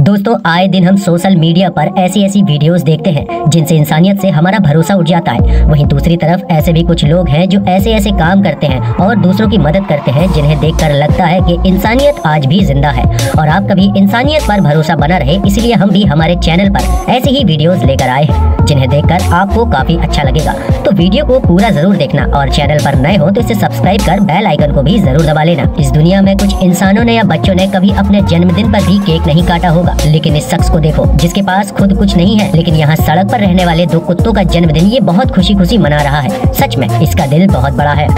दोस्तों, आए दिन हम सोशल मीडिया पर ऐसी ऐसी वीडियोस देखते हैं जिनसे इंसानियत से हमारा भरोसा उठ जाता है। वहीं दूसरी तरफ ऐसे भी कुछ लोग हैं जो ऐसे ऐसे काम करते हैं और दूसरों की मदद करते हैं जिन्हें देखकर लगता है कि इंसानियत आज भी जिंदा है और आप कभी इंसानियत पर भरोसा बना रहे। इसलिए हम भी हमारे चैनल पर ऐसी ही वीडियोस लेकर आए हैं जिन्हें देखकर आपको काफी अच्छा लगेगा। तो वीडियो को पूरा जरूर देखना और चैनल पर नए हो तो इसे सब्सक्राइब कर बेल आइकन को भी जरूर दबा लेना। इस दुनिया में कुछ इंसानों ने या बच्चों ने कभी अपने जन्मदिन पर भी केक नहीं काटा होगा, लेकिन इस शख्स को देखो जिसके पास खुद कुछ नहीं है, लेकिन यहाँ सड़क पर रहने वाले दो कुत्तों का जन्मदिन ये बहुत खुशी खुशी मना रहा है। सच में इसका दिल बहुत बड़ा है।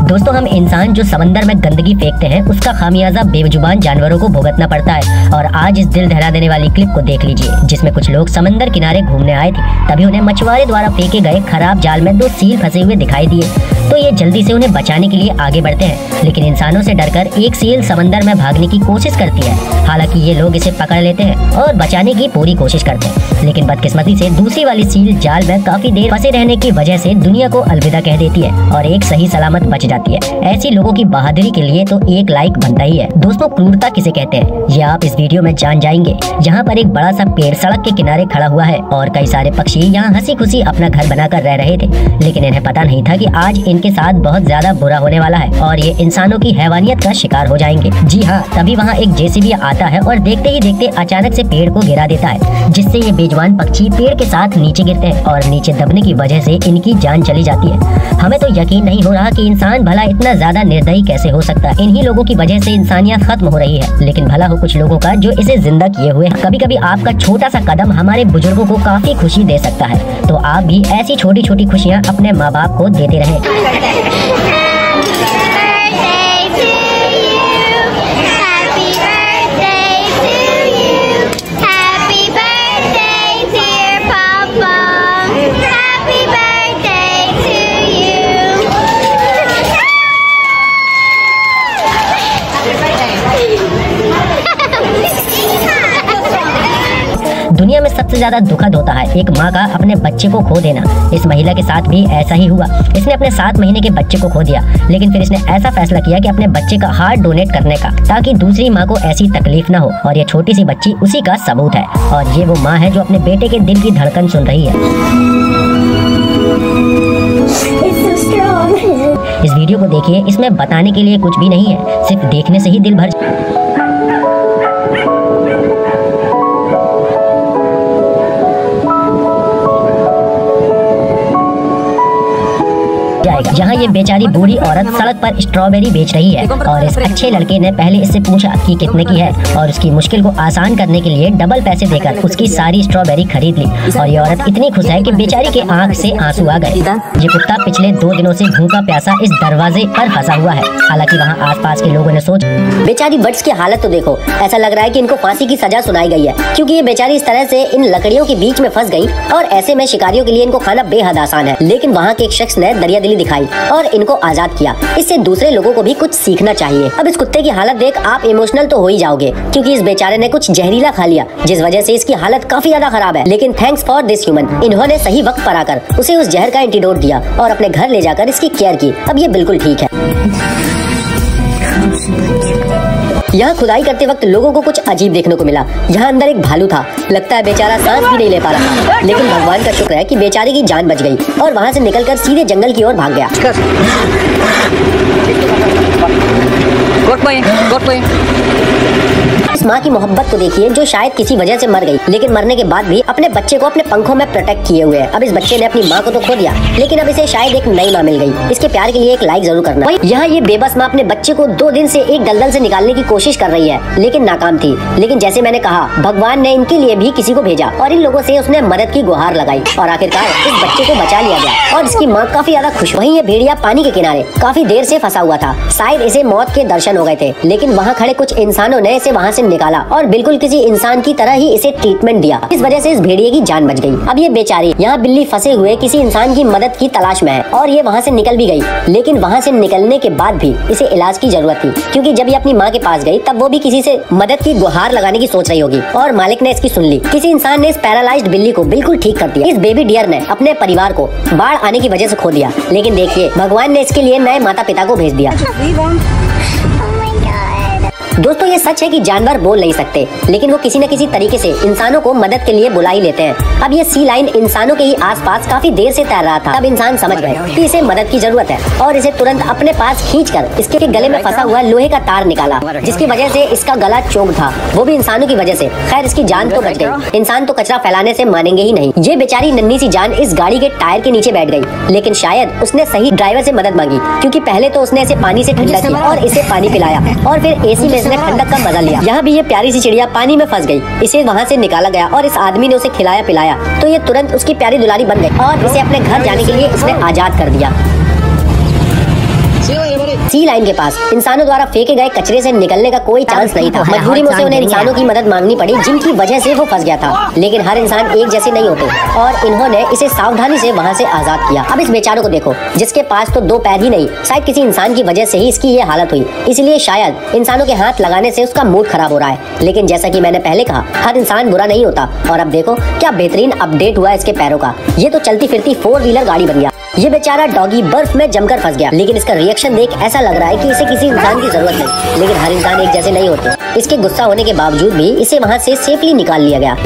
दोस्तों, हम इंसान जो समंदर में गंदगी फेंकते हैं उसका खामियाजा बेजुबान जानवरों को भुगतना पड़ता है। और आज इस दिल दहला देने वाली क्लिप को देख लीजिए जिसमें कुछ लोग समंदर किनारे घूमने आए थे, तभी उन्हें मछुआरे द्वारा फेंके गए खराब जाल में दो सील फंसे हुए दिखाई दिए। तो ये जल्दी से उन्हें बचाने के लिए आगे बढ़ते हैं, लेकिन इंसानों से डरकर एक सील समंदर में भागने की कोशिश करती है। हालांकि ये लोग इसे पकड़ लेते हैं और बचाने की पूरी कोशिश करते हैं, लेकिन बदकिस्मती से दूसरी वाली सील जाल में काफी देर फंसे रहने की वजह से दुनिया को अलविदा कह देती है और एक सही सलामत बच जाती है। ऐसी लोगों की बहादुरी के लिए तो एक लाइक बनता ही है। दोस्तों, क्रूरता किसे कहते हैं ये आप इस वीडियो में जान जाएंगे। यहाँ पर एक बड़ा सा पेड़ सड़क के किनारे खड़ा हुआ है और कई सारे पक्षी यहाँ हंसी खुशी अपना घर बनाकर रह रहे थे, लेकिन इन्हें पता नहीं था कि आज इनके साथ बहुत ज्यादा बुरा होने वाला है और ये इंसानों की हैवानियत का शिकार हो जाएंगे। जी हाँ, तभी वहाँ एक जेसीबी आता है और देखते ही देखते अचानक से पेड़ को गिरा देता है, जिससे ये बेजुबान पक्षी पेड़ के साथ नीचे गिरते हैं और नीचे दबने की वजह से इनकी जान चली जाती है। हमें तो यकीन नहीं हो रहा कि इंसान भला इतना ज्यादा निर्दयी कैसे हो सकता है। इन्हीं लोगों की वजह से इंसानियत खत्म हो रही है, लेकिन भला हो कुछ लोगों का जो इसे जिंदा किए हुए हैं। कभी कभी आपका छोटा सा कदम हमारे बुजुर्गों को काफी खुशी दे सकता है, तो आप भी ऐसी छोटी छोटी खुशियाँ अपने माँ बाप को देते रहें। दुनिया में सबसे ज्यादा दुखद होता है एक माँ का अपने बच्चे को खो देना। इस महिला के साथ भी ऐसा ही हुआ। इसने अपने 7 महीने के बच्चे को खो दिया, लेकिन फिर इसने ऐसा फैसला किया कि अपने बच्चे का हार्ट डोनेट करने का, ताकि दूसरी माँ को ऐसी तकलीफ न हो। और ये छोटी सी बच्ची उसी का सबूत है और ये वो माँ है जो अपने बेटे के दिल की धड़कन सुन रही है। इस वीडियो को देखिए, इसमें बताने के लिए कुछ भी नहीं है, सिर्फ देखने से ही दिल भर जाएगा। जहाँ ये बेचारी बूढ़ी औरत सड़क पर स्ट्रॉबेरी बेच रही है और इस अच्छे लड़के ने पहले इससे पूछा कि कितने की है और उसकी मुश्किल को आसान करने के लिए डबल पैसे देकर उसकी सारी स्ट्रॉबेरी खरीद ली। और ये औरत इतनी खुश है कि बेचारी के आंख से आंसू आ गए। ये कुत्ता पिछले 2 दिनों से भूखा प्यासा इस दरवाजे पर फंसा हुआ है। हालांकि वहाँ आसपास के लोगों ने सोचा, बेचारी बर्ड्स की हालत तो देखो, ऐसा लग रहा है कि इनको फांसी की सजा सुनाई गई है, क्योंकि ये बेचारी इस तरह से इन लकड़ियों के बीच में फंस गई और ऐसे में शिकारियों के लिए इनको खाना बेहद आसान है। लेकिन वहाँ के एक शख्स ने दरियादिली दिखाई और इनको आजाद किया। इससे दूसरे लोगों को भी कुछ सीखना चाहिए। अब इस कुत्ते की हालत देख आप इमोशनल तो हो ही जाओगे, क्योंकि इस बेचारे ने कुछ जहरीला खा लिया जिस वजह से इसकी हालत काफी ज्यादा खराब है। लेकिन थैंक्स फॉर दिस ह्यूमन, इन्होंने सही वक्त पर आकर उसे उस जहर का एंटीडोट दिया और अपने घर ले जाकर इसकी केयर की। अब ये बिल्कुल ठीक है। यहाँ खुदाई करते वक्त लोगों को कुछ अजीब देखने को मिला। यहाँ अंदर एक भालू था, लगता है बेचारा सांस भी नहीं ले पा रहा, लेकिन भगवान का शुक्र है कि बेचारे की जान बच गई और वहाँ से निकलकर सीधे जंगल की ओर भाग गया। इस माँ की मोहब्बत को देखिए जो शायद किसी वजह से मर गई, लेकिन मरने के बाद भी अपने बच्चे को अपने पंखों में प्रोटेक्ट किए हुए है। अब इस बच्चे ने अपनी माँ को तो खो दिया, लेकिन अब इसे शायद एक नई माँ मिल गई। इसके प्यार के लिए एक लाइक जरूर करना। यहाँ ये बेबस माँ अपने बच्चे को 2 दिन से एक दलदल से निकालने की कोशिश कर रही है, लेकिन नाकाम थी। लेकिन जैसे मैंने कहा, भगवान ने इनके लिए भी किसी को भेजा और इन लोगों से उसने मदद की गुहार लगाई और आखिरकार इस बच्चे को बचा लिया गया और इसकी माँ काफी ज्यादा खुश। वहीं ये भेड़िया पानी के किनारे काफी देर से फंसा हुआ था, शायद इसे मौत के दर्शन हो गए थे, लेकिन वहाँ खड़े कुछ इंसानों ने इसे वहाँ से निकाला और बिल्कुल किसी इंसान की तरह ही इसे ट्रीटमेंट दिया। इस वजह से इस भेड़िए की जान बच गई। अब ये बेचारी यहाँ बिल्ली फंसे हुए किसी इंसान की मदद की तलाश में है और ये वहाँ से निकल भी गई, लेकिन वहाँ से निकलने के बाद भी इसे इलाज की जरूरत थी, क्योंकि जब ये अपनी माँ के पास गई तब वो भी किसी से मदद की गुहार लगाने की सोच रही होगी और मालिक ने इसकी सुन ली। किसी इंसान ने इस पैरालाइज्ड बिल्ली को बिल्कुल ठीक कर दिया। इस बेबी डियर ने अपने परिवार को बाढ़ आने की वजह से खो दिया, लेकिन देखिए भगवान ने इसके लिए नए माता पिता को भेज दिया। दोस्तों ये सच है कि जानवर बोल नहीं सकते, लेकिन वो किसी न किसी तरीके से इंसानों को मदद के लिए बुला ही लेते हैं। अब ये सी लाइन इंसानों के ही आसपास काफी देर से तैर रहा था। तब इंसान समझ गए कि इसे मदद की जरूरत है और इसे तुरंत अपने पास खींचकर इसके गले में फंसा हुआ लोहे का तार निकाला, जिसकी वजह से इसका गला चोक था, वो भी इंसानों की वजह से। खैर इसकी जान तो बच गई। इंसान तो कचरा फैलाने से मानेंगे ही नहीं। ये बेचारी नन्ही सी जान इस गाड़ी के टायर के नीचे बैठ गई, लेकिन शायद उसने सही ड्राइवर से मदद मांगी, क्योंकि पहले तो उसने इसे पानी से ठंडक की और इसे पानी पिलाया और फिर एसी में इसने ठंडक का मजा लिया। यहाँ भी ये प्यारी सी चिड़िया पानी में फंस गई। इसे वहाँ से निकाला गया और इस आदमी ने उसे खिलाया पिलाया, तो ये तुरंत उसकी प्यारी दुलारी बन गई और इसे अपने घर जाने के लिए इसने आजाद कर दिया। सी लाइन के पास इंसानों द्वारा फेंके गए कचरे से निकलने का कोई चांस नहीं था। मजबूरी में उसे उन्हें इंसानों की मदद मांगनी पड़ी, जिनकी वजह से वो फंस गया था। लेकिन हर इंसान एक जैसे नहीं होते और इन्होंने इसे सावधानी से वहाँ से आजाद किया। अब इस बेचारों को देखो, जिसके पास तो 2 पैर ही नहीं, शायद किसी इंसान की वजह से ही इसकी ये हालत हुई, इसलिए शायद इंसानों के हाथ लगाने से उसका मूड खराब हो रहा है। लेकिन जैसा कि मैंने पहले कहा, हर इंसान बुरा नहीं होता। और अब देखो क्या बेहतरीन अपडेट हुआ इसके पैरों का। ये तो चलती फिरती 4 व्हीलर गाड़ी बन गया। ये बेचारा डॉगी बर्फ में जमकर फंस गया, लेकिन इसका रिएक्शन देख ऐसा लग रहा है कि इसे किसी इंसान की जरूरत नहीं। लेकिन हर इंसान एक जैसे नहीं होते। इसके गुस्सा होने के बावजूद भी इसे वहाँ से सेफली निकाल लिया गया।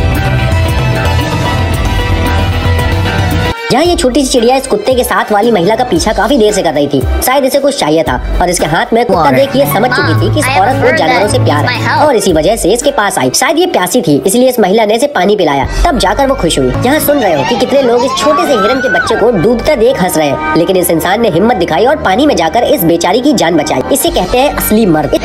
यहाँ ये छोटी सी चिड़िया इस कुत्ते के साथ वाली महिला का पीछा काफी देर से कर रही थी। शायद इसे कुछ चाहिए था और इसके हाथ में कुत्ता देख ये समझ चुकी थी कि इस औरत को जानवरों से प्यार है और इसी वजह से इसके पास आई। शायद ये प्यासी थी, इसलिए इस महिला ने इसे पानी पिलाया, तब जाकर वो खुश हुई। यहाँ सुन रहे हो कि कितने लोग इस छोटे से हिरन के बच्चे को डूबता देख हंस रहे हैं, लेकिन इस इंसान ने हिम्मत दिखाई और पानी में जाकर इस बेचारी की जान बचाई। इसे कहते हैं असली मर्द।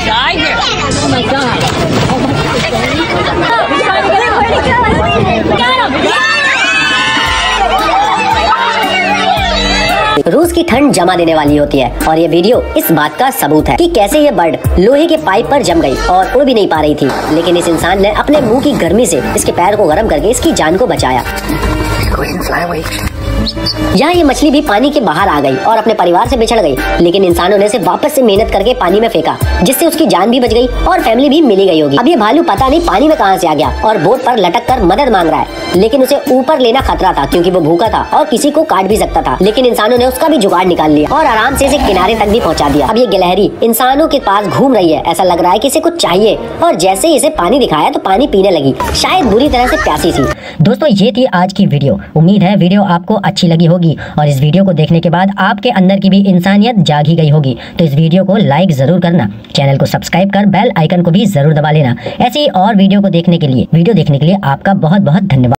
रूस की ठंड जमा देने वाली होती है और ये वीडियो इस बात का सबूत है कि कैसे ये बर्ड लोहे के पाइप पर जम गई और उड़ भी नहीं पा रही थी, लेकिन इस इंसान ने अपने मुंह की गर्मी से इसके पैर को गर्म करके इसकी जान को बचाया। यहाँ ये मछली भी पानी के बाहर आ गई और अपने परिवार से बिछड़ गई, लेकिन इंसानों ने इसे वापस से मेहनत करके पानी में फेंका, जिससे उसकी जान भी बच गई और फैमिली भी मिली गई होगी। अब ये भालू पता नहीं पानी में कहां से आ गया और बोट पर लटक कर मदद मांग रहा है, लेकिन उसे ऊपर लेना खतरा था क्योंकि वो भूखा था और किसी को काट भी सकता था। लेकिन इंसानों ने उसका भी जुगाड़ निकाल लिया और आराम से इसे किनारे तक भी पहुंचा दिया। अब ये गिलहरी इंसानों के पास घूम रही है, ऐसा लग रहा है कि इसे कुछ चाहिए और जैसे ही इसे पानी दिखाया तो पानी पीने लगी, शायद बुरी तरह से प्यासी थी। दोस्तों ये थी आज की वीडियो। उम्मीद है वीडियो आपको अच्छी लगी होगी और इस वीडियो को देखने के बाद आपके अंदर की भी इंसानियत जाग ही गई होगी। तो इस वीडियो को लाइक जरूर करना, चैनल को सब्सक्राइब कर बेल आइकन को भी जरूर दबा लेना। ऐसे ही और वीडियो देखने के लिए आपका बहुत बहुत धन्यवाद।